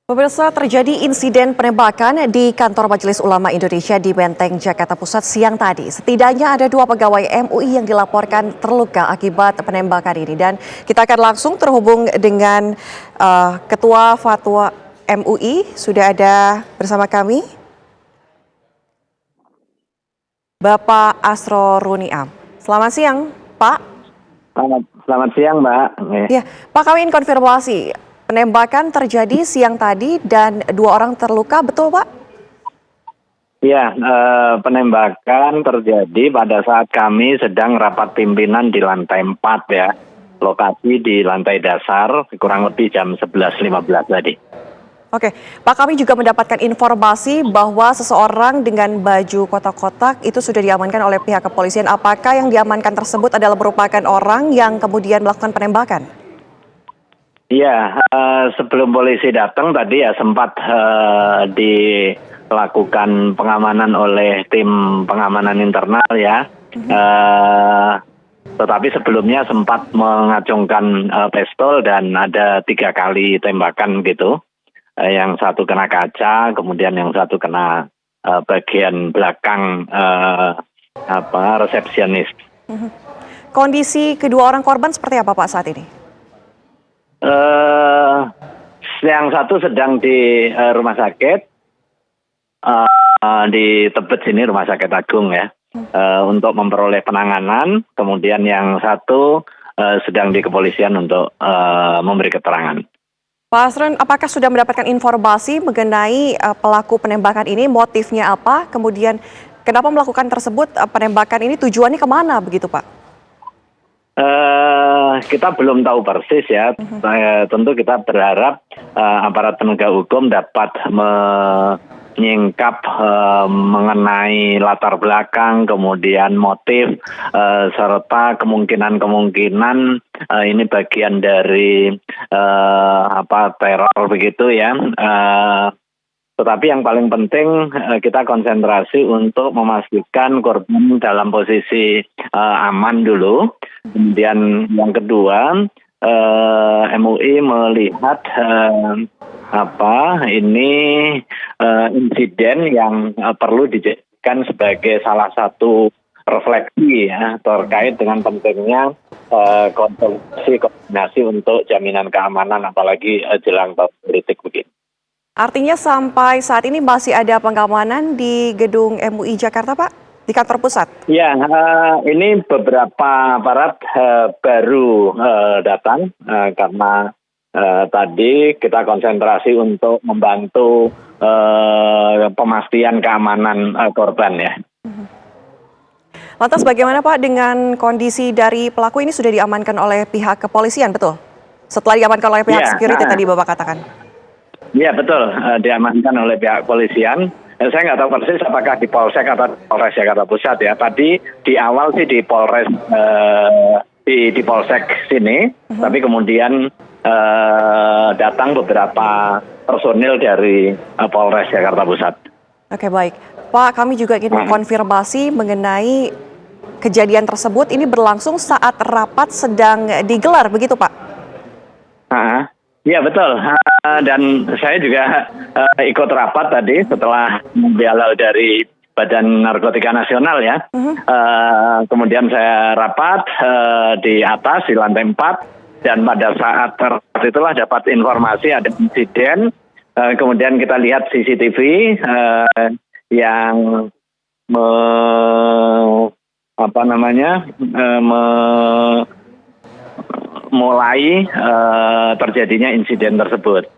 Pemirsa, terjadi insiden penembakan di kantor Majelis Ulama Indonesia di Menteng, Jakarta Pusat siang tadi. Setidaknya ada 2 pegawai MUI yang dilaporkan terluka akibat penembakan ini. Dan kita akan langsung terhubung dengan Ketua Fatwa MUI. Sudah ada bersama kami Bapak Asro Runiam. Selamat siang, Pak. Selamat siang, Mbak. Ya, Pak, kami ingin konfirmasi. Penembakan terjadi siang tadi dan 2 orang terluka, betul Pak? Ya, penembakan terjadi pada saat kami sedang rapat pimpinan di lantai 4 ya. Lokasi di lantai dasar, kurang lebih jam 11.15 tadi. Oke, Pak, kami juga mendapatkan informasi bahwa seseorang dengan baju kotak-kotak itu sudah diamankan oleh pihak kepolisian. Apakah yang diamankan tersebut adalah merupakan orang yang kemudian melakukan penembakan? Iya, sebelum polisi datang tadi ya sempat dilakukan pengamanan oleh tim pengamanan internal ya. Tetapi sebelumnya sempat mengacungkan pistol dan ada 3 kali tembakan gitu. Yang satu kena kaca, kemudian yang satu kena bagian belakang resepsionis. Kondisi kedua orang korban seperti apa Pak saat ini? Yang satu sedang di rumah sakit di Tebet sini, Rumah Sakit Agung ya, untuk memperoleh penanganan. Kemudian yang satu sedang di kepolisian untuk memberi keterangan. Pak Asron, apakah sudah mendapatkan informasi mengenai pelaku penembakan ini, motifnya apa, kemudian kenapa melakukan tersebut, penembakan ini tujuannya kemana begitu Pak? Kita belum tahu persis ya. Tentu kita berharap aparat penegak hukum dapat menyingkap mengenai latar belakang, kemudian motif, serta kemungkinan-kemungkinan ini bagian dari teror begitu ya. Tetapi yang paling penting kita konsentrasi untuk memastikan korban dalam posisi aman dulu. Kemudian yang kedua, MUI melihat ini insiden yang perlu dijadikan sebagai salah satu refleksi ya terkait dengan pentingnya koordinasi untuk jaminan keamanan apalagi jelang tahun politik begitu. Artinya sampai saat ini masih ada pengamanan di gedung MUI Jakarta, Pak? Di kantor pusat? Ya, ini beberapa aparat baru datang karena tadi kita konsentrasi untuk membantu pemastian keamanan korban ya. Lantas bagaimana Pak dengan kondisi dari pelaku ini sudah diamankan oleh pihak kepolisian, betul? Setelah diamankan oleh pihak security tadi Bapak katakan? Iya betul, diamankan oleh pihak kepolisian. Saya nggak tahu persis apakah di Polsek atau Polres Jakarta Pusat ya. Tadi di awal sih di Polres di Polsek sini, tapi kemudian datang beberapa personil dari Polres Jakarta Pusat. Oke, baik, Pak. Kami juga ingin mengkonfirmasi mengenai kejadian tersebut. Ini berlangsung saat rapat sedang digelar, begitu Pak? Iya betul, dan saya juga ikut rapat tadi setelah dialog dari Badan Narkotika Nasional ya. Kemudian saya rapat di atas di lantai 4 dan pada saat rapat itulah dapat informasi ada insiden. Kemudian kita lihat CCTV yang mulai terjadinya insiden tersebut.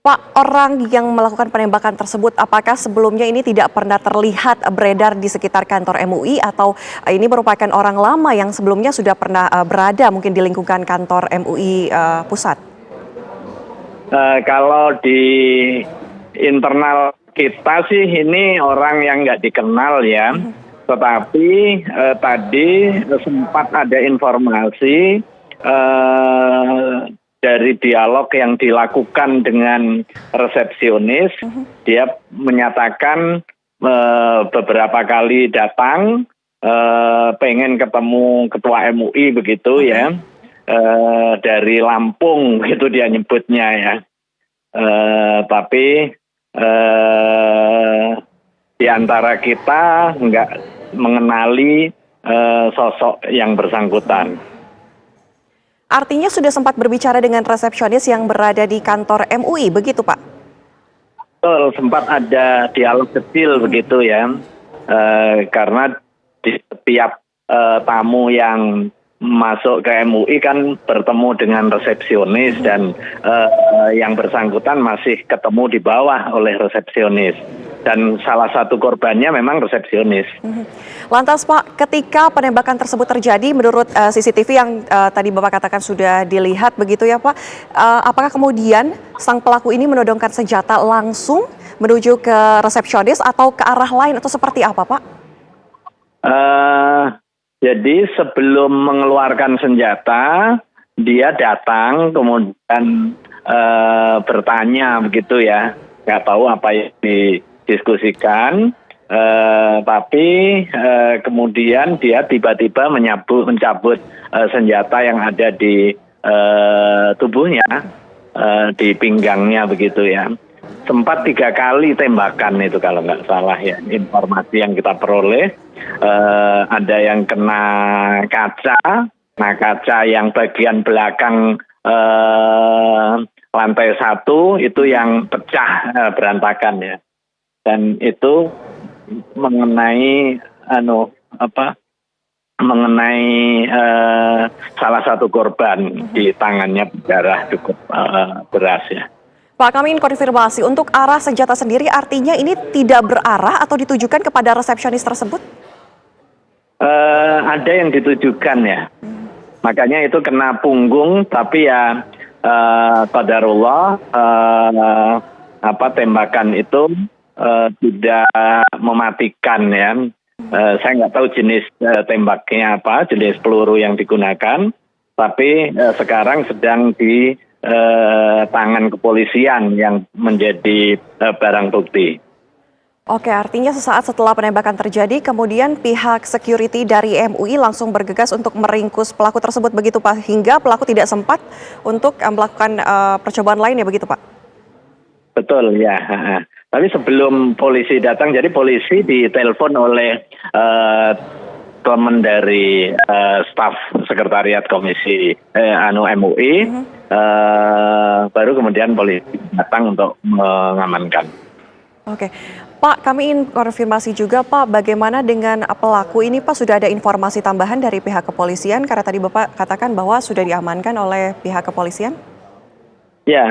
Pak, orang yang melakukan penembakan tersebut apakah sebelumnya ini tidak pernah terlihat beredar di sekitar kantor MUI atau ini merupakan orang lama yang sebelumnya sudah pernah berada mungkin di lingkungan kantor MUI pusat? Kalau di internal kita sih ini orang yang nggak dikenal ya. Tetapi tadi sempat ada informasi dari dialog yang dilakukan dengan resepsionis, dia menyatakan beberapa kali datang, pengen ketemu ketua MUI begitu ya, dari Lampung gitu dia nyebutnya ya. tapi di antara kita nggak mengenali sosok yang bersangkutan. Artinya sudah sempat berbicara dengan resepsionis yang berada di kantor MUI, begitu Pak? Betul, sempat ada dialog kecil begitu ya, karena di setiap tamu yang masuk ke MUI kan bertemu dengan resepsionis dan yang bersangkutan masih ketemu di bawah oleh resepsionis. Dan salah satu korbannya memang resepsionis. Lantas Pak, ketika penembakan tersebut terjadi, menurut CCTV yang tadi Bapak katakan sudah dilihat begitu ya Pak, apakah kemudian sang pelaku ini menodongkan senjata langsung menuju ke resepsionis atau ke arah lain atau seperti apa Pak? Jadi sebelum mengeluarkan senjata, dia datang kemudian bertanya begitu ya, nggak tahu apa yang didiskusikan, tapi kemudian dia tiba-tiba mencabut senjata yang ada di tubuhnya, di pinggangnya begitu ya. Sempat 3 kali tembakan itu kalau nggak salah ya, informasi yang kita peroleh. Ada yang kena kaca, nah kaca yang bagian belakang lantai 1 itu yang pecah berantakan ya. Dan itu mengenai salah satu korban di tangannya berdarah cukup deras ya. Pak, kami ingin konfirmasi, untuk arah senjata sendiri artinya ini tidak berarah atau ditujukan kepada resepsionis tersebut? Ada yang ditujukan ya. Makanya itu kena punggung, tapi ya qadarullah tembakan itu tidak mematikan ya. Saya nggak tahu jenis tembaknya apa, jenis peluru yang digunakan, tapi sekarang sedang di tangan kepolisian yang menjadi barang bukti. Oke, artinya sesaat setelah penembakan terjadi, kemudian pihak security dari MUI langsung bergegas untuk meringkus pelaku tersebut begitu Pak, hingga pelaku tidak sempat untuk melakukan percobaan lainnya begitu Pak? Betul ya. Tapi sebelum polisi datang, jadi polisi ditelepon oleh teman dari staf sekretariat komisi MUI, baru kemudian polisi datang untuk mengamankan. Oke, Pak, kami ingin konfirmasi juga Pak, bagaimana dengan pelaku ini Pak, sudah ada informasi tambahan dari pihak kepolisian karena tadi Bapak katakan bahwa sudah diamankan oleh pihak kepolisian? Ya,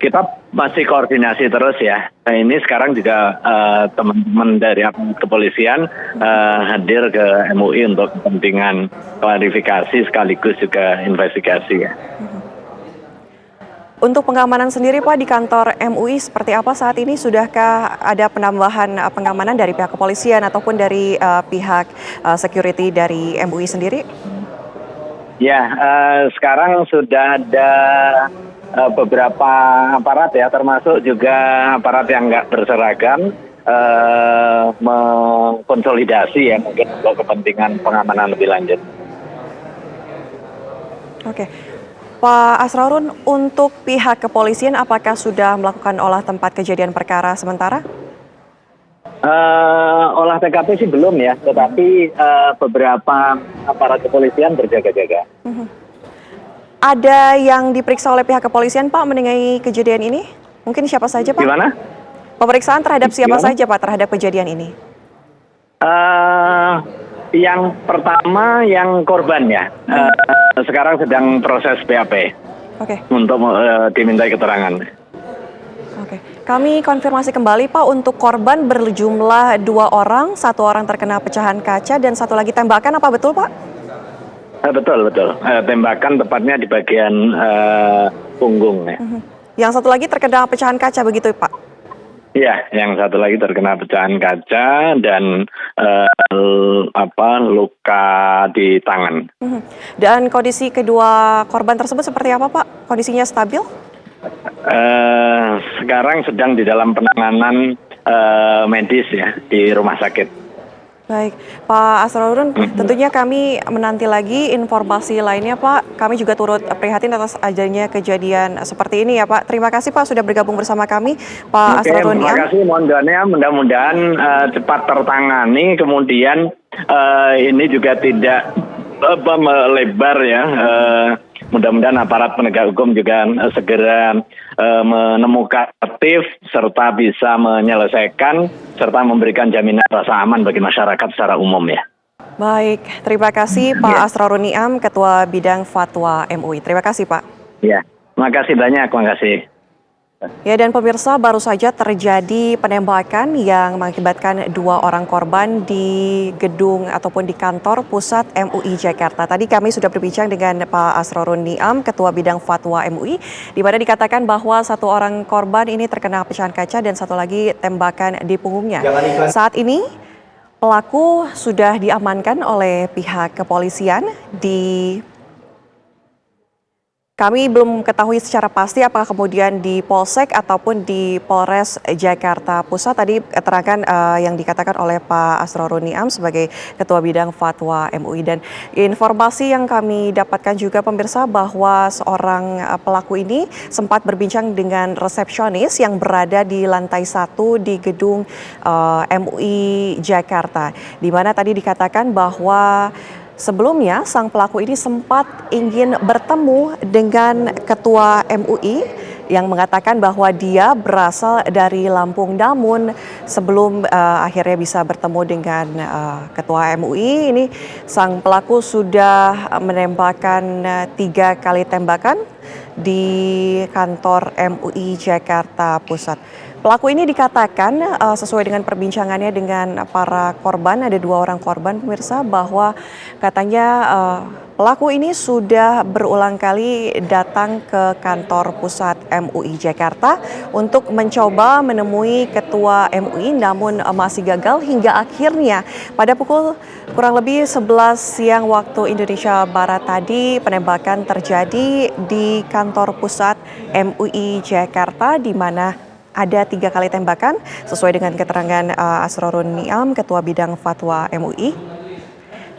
kita masih koordinasi terus ya. Nah, ini sekarang juga teman-teman dari kepolisian hadir ke MUI untuk kepentingan klarifikasi sekaligus juga investigasi ya. Untuk pengamanan sendiri Pak di kantor MUI seperti apa saat ini? Sudahkah ada penambahan pengamanan dari pihak kepolisian ataupun dari pihak security dari MUI sendiri? Ya, sekarang sudah ada beberapa aparat ya, termasuk juga aparat yang nggak berseragam, mengkonsolidasi ya mungkin untuk kepentingan pengamanan lebih lanjut. Oke, Pak Asrorun, untuk pihak kepolisian apakah sudah melakukan olah tempat kejadian perkara sementara? Olah TKP sih belum ya, tetapi beberapa aparat kepolisian berjaga-jaga. Ada yang diperiksa oleh pihak kepolisian Pak mengenai kejadian ini? Mungkin siapa saja Pak? Gimana? Pemeriksaan terhadap siapa saja Pak terhadap kejadian ini? Yang pertama yang korban ya. Sekarang sedang proses BAP. Oke. Untuk dimintai keterangan. Oke. Kami konfirmasi kembali Pak, untuk korban berjumlah 2 orang, 1 orang terkena pecahan kaca dan 1 lagi tembakan, apa betul Pak? Betul. Tembakan tepatnya di bagian punggung ya. Yang 1 lagi terkena pecahan kaca begitu Pak? Iya, yang 1 lagi terkena pecahan kaca dan luka di tangan. Dan kondisi kedua korban tersebut seperti apa Pak? Kondisinya stabil? Sekarang sedang di dalam penanganan medis ya di rumah sakit. Baik, Pak Asrorun, tentunya kami menanti lagi informasi lainnya, Pak. Kami juga turut prihatin atas adanya kejadian seperti ini ya, Pak. Terima kasih, Pak, sudah bergabung bersama kami, Pak Oke, Asrorun terima Niam. kasih. Mohon doanya mudah-mudahan cepat tertangani. Kemudian ini juga tidak melebar ya. Mudah-mudahan aparat penegak hukum juga segera menemukan motif serta bisa menyelesaikan serta memberikan jaminan rasa aman bagi masyarakat secara umum ya. Baik, terima kasih Pak Asrorun Niam, Ketua Bidang Fatwa MUI. Terima kasih, Pak. Ya, terima kasih banyak. Terima kasih. Ya, dan pemirsa, baru saja terjadi penembakan yang mengakibatkan 2 orang korban di gedung ataupun di kantor pusat MUI Jakarta. Tadi kami sudah berbincang dengan Pak Asrorun Niam, Ketua Bidang Fatwa MUI, di mana dikatakan bahwa 1 orang korban ini terkena pecahan kaca dan 1 lagi tembakan di punggungnya. Saat ini pelaku sudah diamankan oleh pihak kepolisian Kami belum ketahui secara pasti apakah kemudian di Polsek ataupun di Polres Jakarta Pusat. Tadi keterangan yang dikatakan oleh Pak Asrorun Niam sebagai Ketua Bidang Fatwa MUI. Dan informasi yang kami dapatkan juga pemirsa bahwa seorang pelaku ini sempat berbincang dengan resepsionis yang berada di lantai 1 di gedung MUI Jakarta. Di mana tadi dikatakan bahwa sebelumnya, sang pelaku ini sempat ingin bertemu dengan Ketua MUI yang mengatakan bahwa dia berasal dari Lampung. Namun sebelum akhirnya bisa bertemu dengan Ketua MUI, ini sang pelaku sudah menembakkan 3 kali tembakan di kantor MUI Jakarta Pusat. Pelaku ini dikatakan sesuai dengan perbincangannya dengan para korban, ada 2 orang korban pemirsa, bahwa katanya pelaku ini sudah berulang kali datang ke kantor pusat MUI Jakarta untuk mencoba menemui Ketua MUI, namun masih gagal hingga akhirnya pada pukul kurang lebih 11 siang waktu Indonesia Barat tadi penembakan terjadi di kantor pusat MUI Jakarta, di mana ada 3 kali tembakan sesuai dengan keterangan Asrorun Niam, Ketua Bidang Fatwa MUI.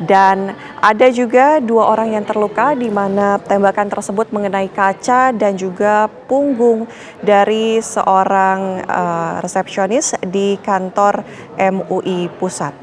Dan ada juga 2 orang yang terluka di mana tembakan tersebut mengenai kaca dan juga punggung dari seorang resepsionis di kantor MUI Pusat.